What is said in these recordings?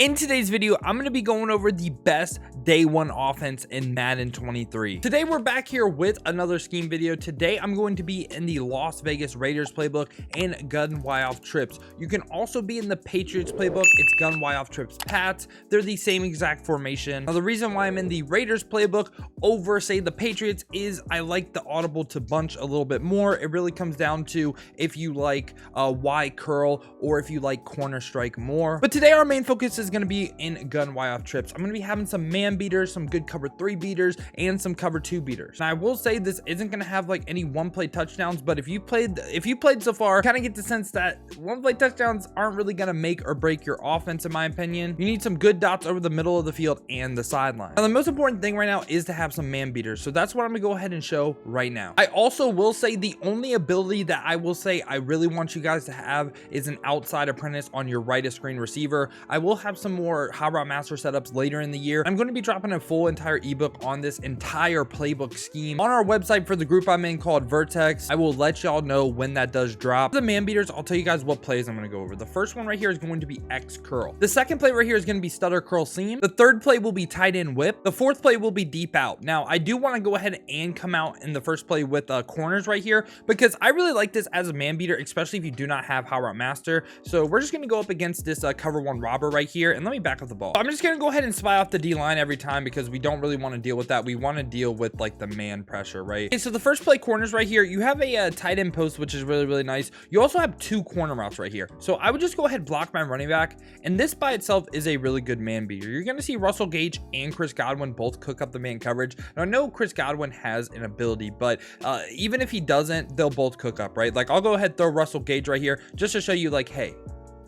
In today's video, I'm going to be going over the best day one offense in Madden 23. Today, we're back here with another scheme video. Today, I'm going to be in the Las Vegas Raiders playbook and gun Y-off trips. You can also be in the Patriots playbook. It's gun Y-off trips Pats. They're the same exact formation. Now, the reason why I'm in the Raiders playbook over, say, the Patriots is I like the audible to bunch a little bit more. It really comes down to if you like Y curl or if you like corner strike more. But today, our main focus is going to be in gun Y-off trips. I'm going to be having some man beaters, some good cover 3 beaters, and some cover 2 beaters. Now, I will say this isn't going to have like any one play touchdowns, but if you played so far, kind of get the sense that one play touchdowns aren't really going to make or break your offense, in my opinion. You need some good dots over the middle of the field and the sideline. Now, the most important thing right now is to have some man beaters. So that's what I'm going to go ahead and show right now. I also will say the only ability that I will say I really want you guys to have is an outside apprentice on your right of screen receiver. I will have some more hot route master setups later in the year. I'm going to be dropping a full entire ebook on this entire playbook scheme on our website for the group I'm in called Vertex. I will let y'all know when that does drop. The man beaters, I'll tell you guys what plays I'm going to go over. The first one right here is going to be X curl. The second play right here is going to be stutter curl seam. The third play will be tight end whip. The fourth play will be deep out. Now, I do want to go ahead and come out in the first play with corners right here because I really like this as a man beater, especially if you do not have hot route master. So we're just going to go up against this cover 1 robber right here, and let me back up the ball. I'm just going to go ahead and spy off the D line every time because we don't really want to deal with that. We want to deal with like the man pressure, right? Okay, so the first play corners right here, you have a tight end post, which is really nice. You also have 2 corner routes right here. So I would just go ahead and block my running back. And this by itself is a really good man beater. You're going to see Russell Gage and Chris Godwin both cook up the man coverage. Now I know Chris Godwin has an ability, but even if he doesn't, they'll both cook up, right? Like I'll go ahead and throw Russell Gage right here just to show you like, hey,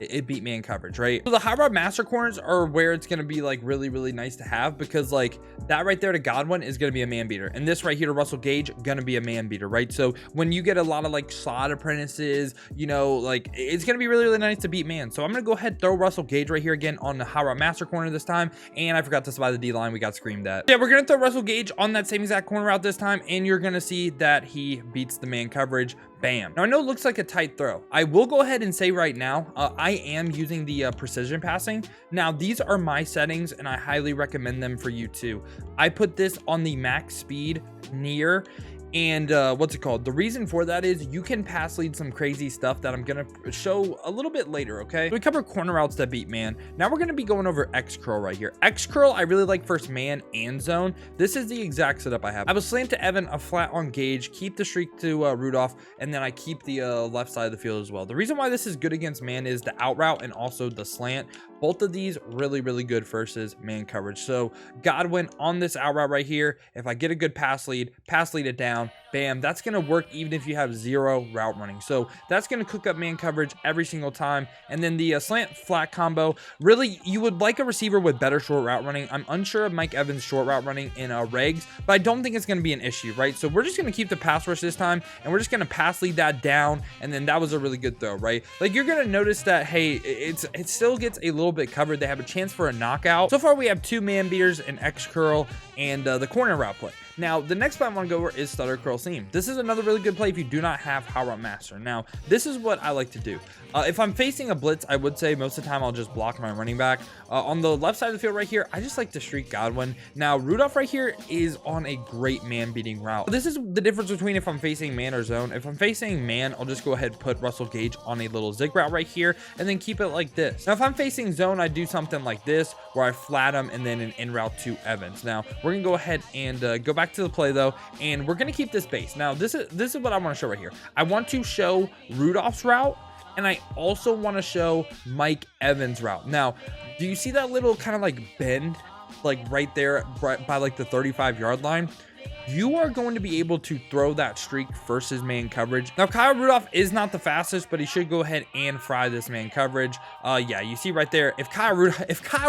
it beat man coverage, right? So the high route master corners are where it's going to be like really nice to have because like that right there to Godwin is going to be a man beater. And this right here to Russell Gage, going to be a man beater, right? So when you get a lot of like slot apprentices, you know, like it's going to be really nice to beat man. So I'm going to go ahead and throw Russell Gage right here again on the high route master corner this time. And I forgot to spy the D line. We got screamed at. Yeah, we're going to throw Russell Gage on that same exact corner route this time. And you're going to see that he beats the man coverage. Bam. Now I know it looks like a tight throw. I will go ahead and say right now, I am using the precision passing. Now these are my settings and I highly recommend them for you too. I put this on the max speed near. And what's it called? The reason for that is you can pass lead some crazy stuff that I'm going to show a little bit later, okay? We covered corner routes that beat man. Now we're going to be going over X curl right here. X curl, I really like first man and zone. This is the exact setup I have. I have a slant to Evan, a flat on Gage, keep the streak to Rudolph, and then I keep the left side of the field as well. The reason why this is good against man is the out route and also the slant. Both of these really good versus man coverage. So Godwin on this out route right here, if I get a good pass lead it down, bam, that's going to work even if you have 0 route running. So that's going to cook up man coverage every single time. And then the slant flat combo, really, you would like a receiver with better short route running. I'm unsure of Mike Evans' short route running in regs, but I don't think it's going to be an issue, right? So we're just going to keep the pass rush this time, and we're just going to pass lead that down, and then that was a really good throw, right? Like you're going to notice that, hey, it still gets a little bit covered. They have a chance for a knockout. So far, we have 2 man beaters, an X curl, and the corner route play. Now, the next play I want to go over is stutter curl seam. This is another really good play if you do not have hot route master. Now, this is what I like to do. If I'm facing a blitz, I would say most of the time I'll just block my running back. On the left side of the field right here, I just like to streak Godwin. Now, Rudolph right here is on a great man beating route. This is the difference between if I'm facing man or zone. If I'm facing man, I'll just go ahead and put Russell Gage on a little zig route right here and then keep it like this. Now, if I'm facing zone, I do something like this where I flat him and then an in route to Evans. Now, we're going to go ahead and go back to the play though, and we're going to keep this base. Now, this is what I want to show right here. I want to show Rudolph's route, and I also want to show Mike Evans' route. Now, do you see that little kind of like bend, like right there by like the 35-yard line? You are going to be able to throw that streak versus man coverage. Now, Kyle Rudolph is not the fastest, but he should go ahead and fry this man coverage. Yeah, you see right there, if Kyle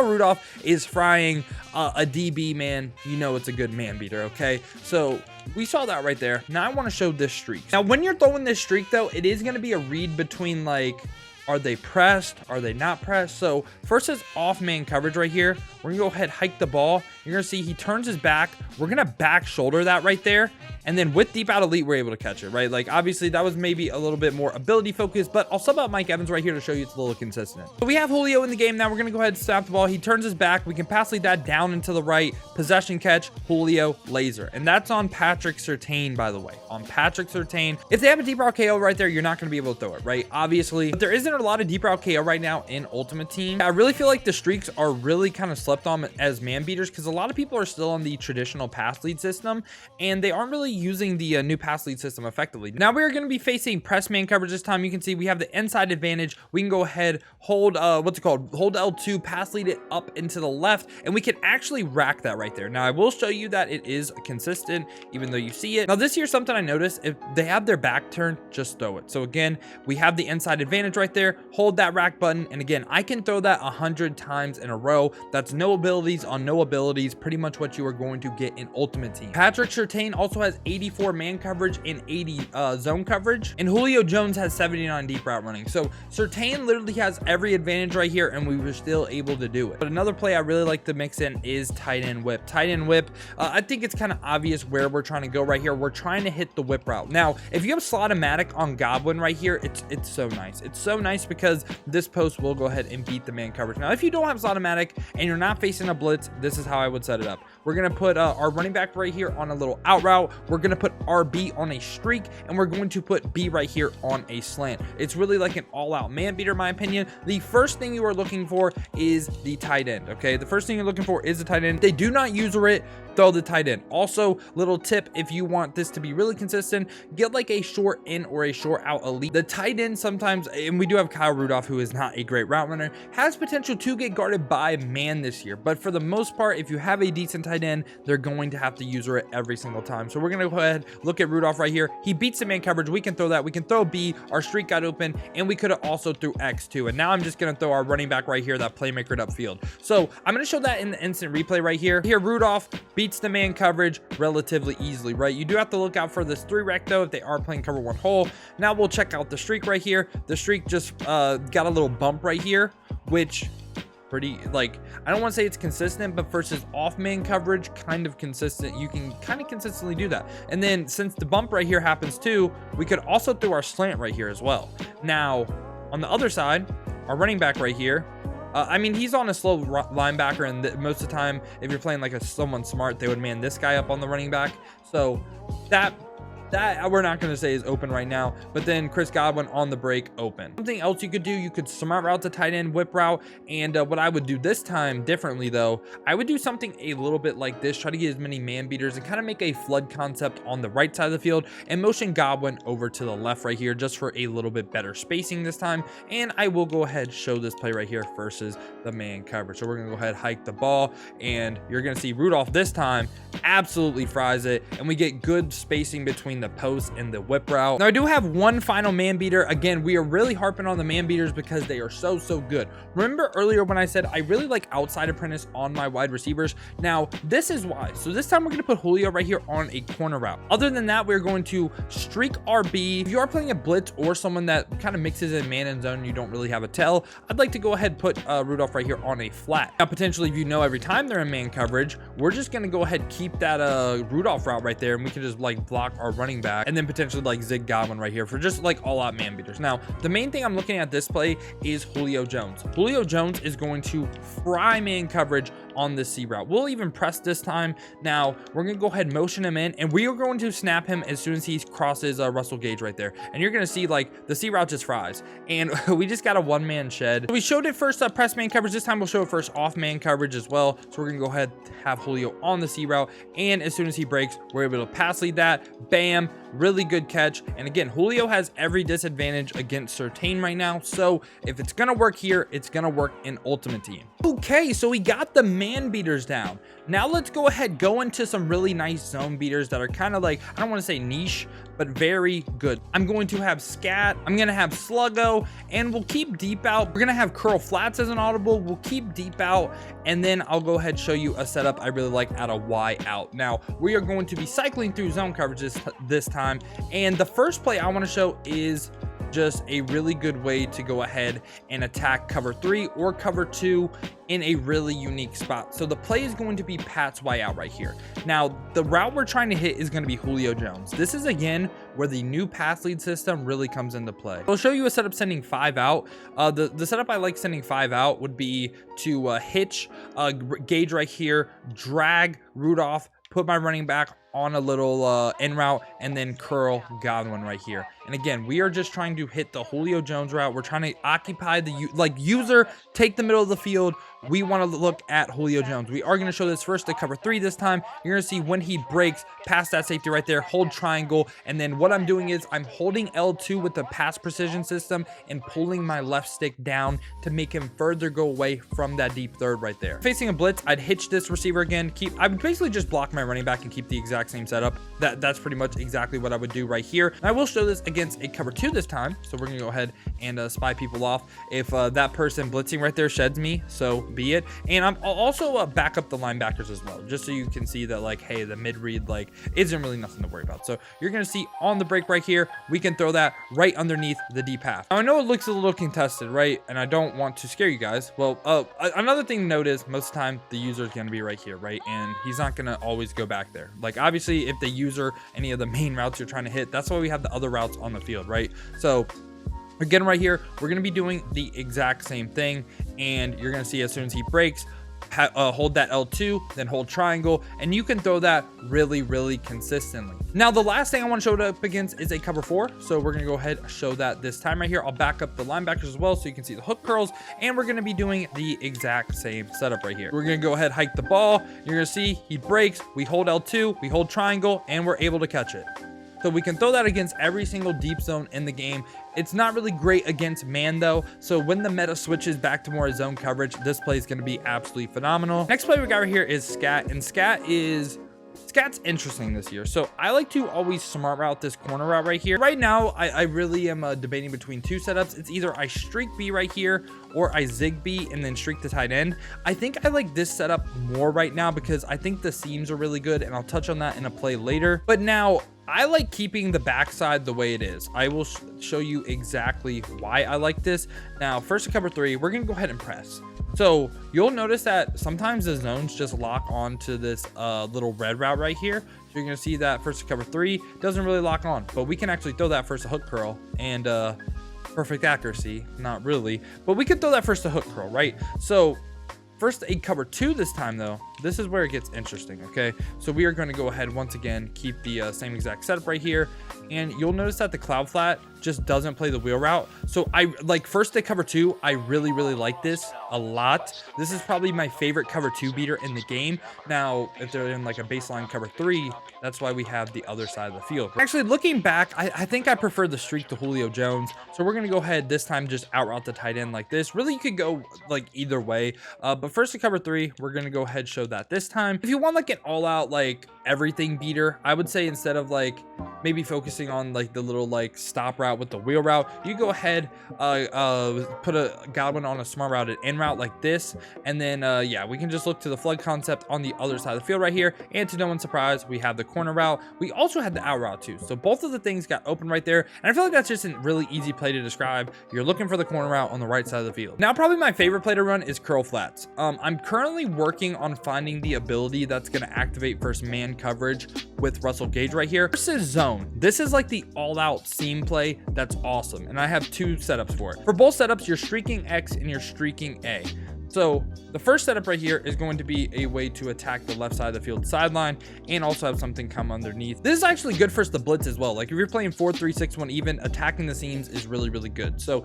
Rudolph is frying a DB, man, you know it's a good man beater, okay? So we saw that right there. Now I want to show this streak. Now, when you're throwing this streak, though, it is going to be a read between like, are they pressed? Are they not pressed? So first is off man coverage right here. We're gonna go ahead, hike the ball, you're gonna see he turns his back. We're gonna back shoulder that right there, and then with deep out elite, we're able to catch it, right? Like, obviously that was maybe a little bit more ability focused, but I'll sub out Mike Evans right here to show you it's a little consistent. So we have Julio in the game now. We're gonna go ahead and snap the ball. He turns his back. We can pass lead that down into the right, possession catch, Julio laser, and that's on Patrick Surtain, by the way. On Patrick Surtain, if they have a deep route KO right there, you're not gonna be able to throw it, right? Obviously, but there isn't a lot of deep route KO right now in Ultimate Team. I really feel like the streaks are really kind of slept on as man beaters because a lot of people are still on the traditional pass lead system and they aren't really using the new pass lead system effectively. Now we are going to be facing press man coverage this time. You can see we have the inside advantage. We can go ahead, hold what's it called, hold L2, pass lead it up into the left, and we can actually rack that right there. Now I will show you that it is consistent even though you see it. Now this here's something I noticed: if they have their back turned, just throw it. So again, we have the inside advantage right there. Hold that rack button, and again, I can throw that 100 times in a row. That's no abilities on no abilities, pretty much what you are going to get in Ultimate Team. Patrick Surtain also has 84 man coverage and 80 zone coverage, and Julio Jones has 79 deep route running. So Surtain literally has every advantage right here, and we were still able to do it. But another play I really like to mix in is tight end whip. Tight end whip, I think it's kind of obvious where we're trying to go right here. We're trying to hit the whip route. Now, if you have Slot-O-Matic on Godwin right here, it's so nice. It's so nice because this post will go ahead and beat the man coverage. Now, if you don't have Slot-O-Matic and you're not facing a blitz, this is how I would set it up. We're going to put our running back right here on a little out route. We're going to put RB on a streak, and we're going to put B right here on a slant. It's really like an all-out man beater, in my opinion. The first thing you are looking for is the tight end, okay? The first thing you're looking for is the tight end. They do not user it, throw the tight end. Also, little tip, if you want this to be really consistent, get like a short in or a short out elite. The tight end sometimes, and we do have Kyle Rudolph, who is not a great route runner, has potential to get guarded by man this year. But for the most part, if you have a decent tight end, they're going to have to user it every single time. So we're going to go ahead, look at Rudolph right here. He beats the man coverage. We can throw that. We can throw B. Our streak got open, and we could have also threw X too. And now I'm just going to throw our running back right here, that playmaker upfield. So I'm going to show that in the instant replay right here. Here, Rudolph beats the man coverage relatively easily, right? You do have to look out for this 3-rec though if they are playing cover 1 hole. Now we'll check out the streak right here. The streak just got a little bump right here, which pretty, like, I don't want to say it's consistent, but versus off man coverage, kind of consistent. You can kind of consistently do that. And then since the bump right here happens too, we could also throw our slant right here as well. Now on the other side, our running back right here, I mean, he's on a slow linebacker, and most of the time, if you're playing like someone smart, they would man this guy up on the running back. So that we're not going to say is open right now, but then Chris Godwin on the break open. Something else you could do, you could smart route the tight end whip route, and what I would do this time differently though, I would do something a little bit like this, try to get as many man beaters and kind of make a flood concept on the right side of the field and motion Godwin over to the left right here just for a little bit better spacing this time. And I will go ahead show this play right here versus the man coverage. So we're going to go ahead, hike the ball, and you're going to see Rudolph this time absolutely fries it, and we get good spacing between the post and the whip route. Now I do have one final man beater. Again, we are really harping on the man beaters because they are so good. Remember earlier when I said I really like outside apprentice on my wide receivers? Now this is why. So this time we're going to put Julio right here on a corner route. Other than that, we're going to streak RB. If you are playing a blitz or someone that kind of mixes in man and zone and you don't really have a tell, I'd like to go ahead and put Rudolph right here on a flat. Now potentially, if you know every time they're in man coverage, we're just going to go ahead and keep that Rudolph route right there, and we can just like block our running back and then potentially like zig Godwin right here for just like all out man beaters. Now the main thing I'm looking at this play is Julio Jones. Julio Jones is going to fry man coverage on this C route. We'll even press this time. Now we're gonna go ahead and motion him in, and we are going to snap him as soon as he crosses Russell Gage right there, and you're gonna see like the C route just fries, and we just got a one-man shed. We showed it first press man coverage. This time we'll show it first off man coverage as well. So we're gonna go ahead, have Julio on the C route, and as soon as he breaks, we're able to pass lead that. Bam, really good catch. And again, Julio has every disadvantage against Surtain right now, so if it's gonna work here, it's gonna work in Ultimate Team. Okay, so we got the man beaters down. Now let's go ahead, go into some really nice zone beaters that are kind of like, I don't want to say niche, but very good. I'm going to have Scat, I'm going to have Sluggo, and we'll keep deep out. We're going to have curl flats as an audible. We'll keep deep out, and then I'll go ahead and show you a setup I really like at a Y out. Now we are going to be cycling through zone coverages this time, and the first play I want to show is just a really good way to go ahead and attack cover 3 or cover 2 in a really unique spot. So the play is going to be Pat's way out right here. Now, the route we're trying to hit is going to be Julio Jones. This is, again, where the new pass lead system really comes into play. I'll show you a setup sending 5 out. The setup I like sending 5 out would be to hitch Gage right here, drag Rudolph, put my running back on a little in route, and then curl Godwin right here. And again, we are just trying to hit the Julio Jones route. We're trying to occupy the user, take the middle of the field. We want to look at Julio Jones. We are going to show this first to cover 3 this time. You're going to see when he breaks past that safety right there, hold triangle, and then what I'm doing is I'm holding L2 with the pass precision system and pulling my left stick down to make him further go away from that deep third right there. Facing a blitz, I'd hitch this receiver again. I would basically just block my running back and keep the exact same setup. That's pretty much exactly what I would do right here. And I will show this against a cover 2 this time. So we're going to go ahead and spy people off. If that person blitzing right there sheds me, so be it. And I'll also back up the linebackers as well, just so you can see that, like, hey, the mid read isn't really nothing to worry about. So you're going to see on the break right here, we can throw that right underneath the deep half. Now, I know it looks a little contested, right? And I don't want to scare you guys. Well, another thing to note is most of the time the user is going to be right here, right? And he's not going to always go back there. Like, obviously, if the user, any of the main routes you're trying to hit, that's why we have the other routes on the field, right? So again, right here, we're going to be doing the exact same thing. And you're going to see as soon as he breaks, hold that L2, then hold triangle, and you can throw that really, really consistently. Now, the last thing I want to show it up against is a cover 4. So we're going to go ahead and show that this time right here. I'll back up the linebackers as well so you can see the hook curls, and we're going to be doing the exact same setup right here. We're going to go ahead, hike the ball. You're going to see he breaks. We hold L2, we hold triangle, and we're able to catch it. So we can throw that against every single deep zone in the game. It's not really great against man though. So when the meta switches back to more zone coverage, this play is going to be absolutely phenomenal. Next play we got right here is Scat, and Scat's interesting this year. So I like to always smart route this corner route right here. Right now, I really am debating between 2 setups. It's either I streak B right here or I zig B and then streak the tight end. I think I like this setup more right now because I think the seams are really good, and I'll touch on that in a play later. But now, I like keeping the backside the way it is. I will show you exactly why I like this. Now, first to cover 3, we're going to go ahead and press. So you'll notice that sometimes the zones just lock on to this little red route right here. So you're going to see that first to cover 3 doesn't really lock on, but we can actually throw that first to hook curl and perfect accuracy. Not really, but we can throw that first to hook curl, right? So first a cover 2 this time though, this is where it gets interesting. Okay, so we are going to go ahead once again, keep the same exact setup right here, and you'll notice that the cloud flat just doesn't play the wheel route. So I like first to cover 2. I really like this a lot. This is probably my favorite cover 2 beater in the game. Now, if they're in like a baseline cover 3, that's why we have the other side of the field. Actually, looking back, I think I prefer the streak to Julio Jones. So we're going to go ahead this time, just out route the tight end like this. Really, you could go like either way. But first to cover 3, we're going to go ahead show that this time. If you want like an all out like everything beater, I would say instead of like maybe focusing on like the little like stop route with the wheel route, you go ahead put a Godwin on a smart routed in route like this, and then yeah, we can just look to the flood concept on the other side of the field right here. And to no one's surprise, we have the corner route. We also had the out route too, so both of the things got open right there, and I feel like that's just a really easy play to describe. You're looking for the corner route on the right side of the field. Now, probably my favorite play to run is curl flats. I'm currently working on finding the ability that's going to activate first man coverage with Russell Gage right here. This is zone. This is like the all-out seam play that's awesome, and I have 2 setups for it. For both setups, you're streaking X and you're streaking A. So the first setup right here is going to be a way to attack the left side of the field sideline and also have something come underneath. This is actually good for the blitz as well. Like if you're playing 4-3-6-1 even, attacking the seams is really good. So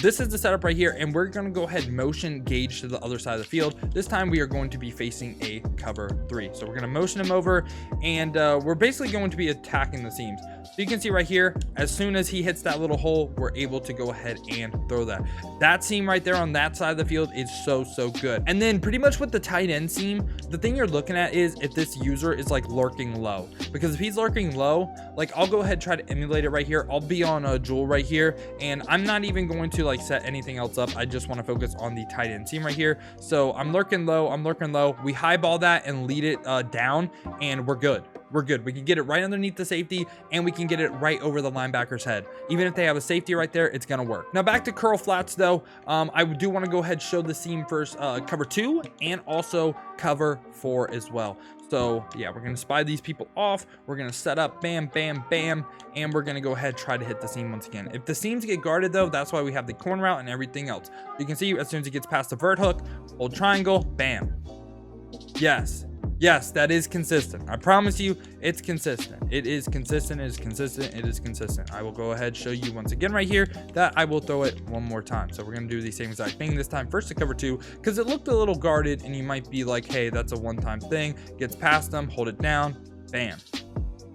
this is the setup right here, and we're going to go ahead and motion Gage to the other side of the field. This time we are going to be facing a cover 3. So we're going to motion him over, and we're basically going to be attacking the seams. So you can see right here, as soon as he hits that little hole, we're able to go ahead and throw that. That seam right there on that side of the field is so good. And then pretty much with the tight end seam, the thing you're looking at is if this user is like lurking low, because if he's lurking low, like I'll go ahead and try to emulate it right here. I'll be on a Jewel right here, and I'm not even going to like set anything else up. I just want to focus on the tight end seam right here. So I'm lurking low, we highball that and lead it down, and we're good. we're good. We can get it right underneath the safety, and we can get it right over the linebacker's head. Even if they have a safety right there, it's gonna work. Now back to curl flats though. I do want to go ahead and show the seam first, cover 2 and also cover 4 as well. So yeah, we're gonna spy these people off. We're gonna set up, bam, bam, bam, and we're gonna go ahead and try to hit the seam once again. If the seams get guarded though, that's why we have the corner route and everything else. You can see as soon as it gets past the vert hook, hold triangle, bam. Yes, that is consistent. I promise you, it's consistent. It is consistent, it is consistent, it is consistent. I will go ahead and show you once again right here that I will throw it one more time. So we're gonna do the same exact thing this time. First to cover 2, because it looked a little guarded and you might be like, hey, that's a one-time thing. Gets past them, hold it down, bam.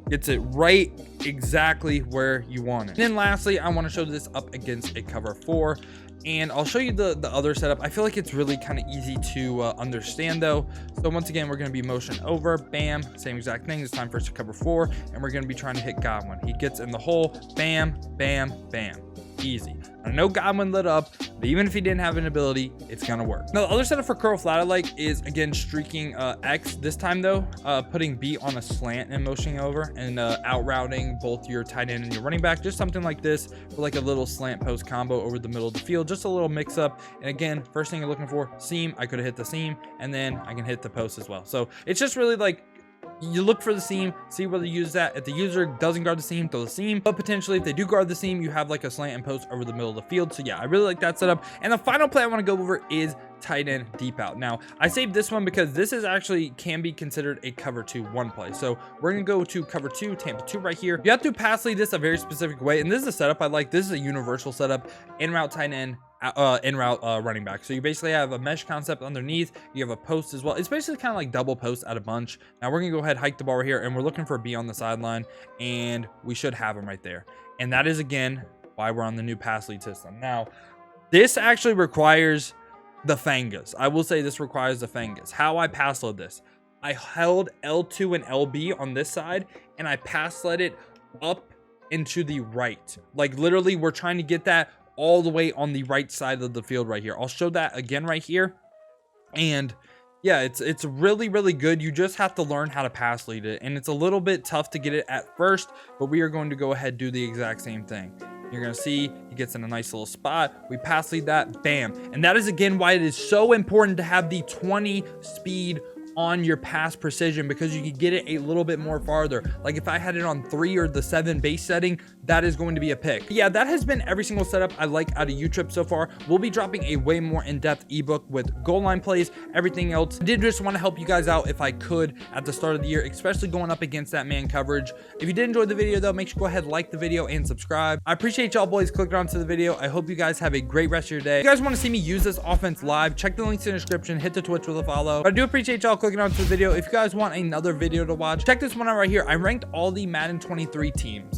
Gets it right exactly where you want it. And then lastly, I want to show this up against a cover 4. And I'll show you the other setup. I feel like it's really kind of easy to understand though. So once again, we're going to be motion over, bam, same exact thing. This time first to cover 4, and we're going to be trying to hit Godwin. He gets in the hole, bam, bam, bam. Easy. I know Godwin lit up, but even if he didn't have an ability, it's gonna work. Now the other setup for curl flat I like is again streaking X. This time though, putting B on a slant and motioning over and out routing both your tight end and your running back. Just something like this for like a little slant post combo over the middle of the field. Just a little mix up. And again, first thing you're looking for, seam. I could have hit the seam, and then I can hit the post as well. So it's just really like, you look for the seam, see whether you use that. If the user doesn't guard the seam, throw the seam. But potentially if they do guard the seam, you have like a slant and post over the middle of the field. So yeah, I really like that setup. And the final play I want to go over is tight end deep out. Now I saved this one because this is actually can be considered a cover 2 1 play. So we're gonna go to cover 2, Tampa 2 right here. You have to pass lead this a very specific way, and this is a setup I like. This is a universal setup. In route tight end, in route running back. So you basically have a mesh concept underneath. You have a post as well. It's basically kind of like double post at a bunch. Now we're gonna go ahead, hike the ball right here, and we're looking for a B on the sideline, and we should have him right there. And that is again why we're on the new pass lead system. Now this actually requires the Fangas. I will say this requires the Fangas. How I pass load this, I held L2 and LB on this side, and I pass led it up into the right. Like literally we're trying to get that all the way on the right side of the field right here. I'll show that again right here. And yeah, it's really, really good. You just have to learn how to pass lead it. And it's a little bit tough to get it at first, but we are going to go ahead and do the exact same thing. You're going to see he gets in a nice little spot. We pass lead that, bam. And that is again why it is so important to have the 20 speed on your pass precision, because you can get it a little bit more farther. Like if I had it on 3 or the 7 base setting, that is going to be a pick. But yeah, that has been every single setup I like out of U-Trip so far. We'll be dropping a way more in-depth ebook with goal line plays, everything else. I did just want to help you guys out if I could at the start of the year, especially going up against that man coverage. If you did enjoy the video though, make sure to go ahead, like the video and subscribe. I appreciate y'all boys clicking onto the video. I hope you guys have a great rest of your day. If you guys want to see me use this offense live, check the links in the description, hit the Twitch with a follow. But I do appreciate y'all clicking onto the video. If you guys want another video to watch, check this one out right here. I ranked all the Madden 23 teams.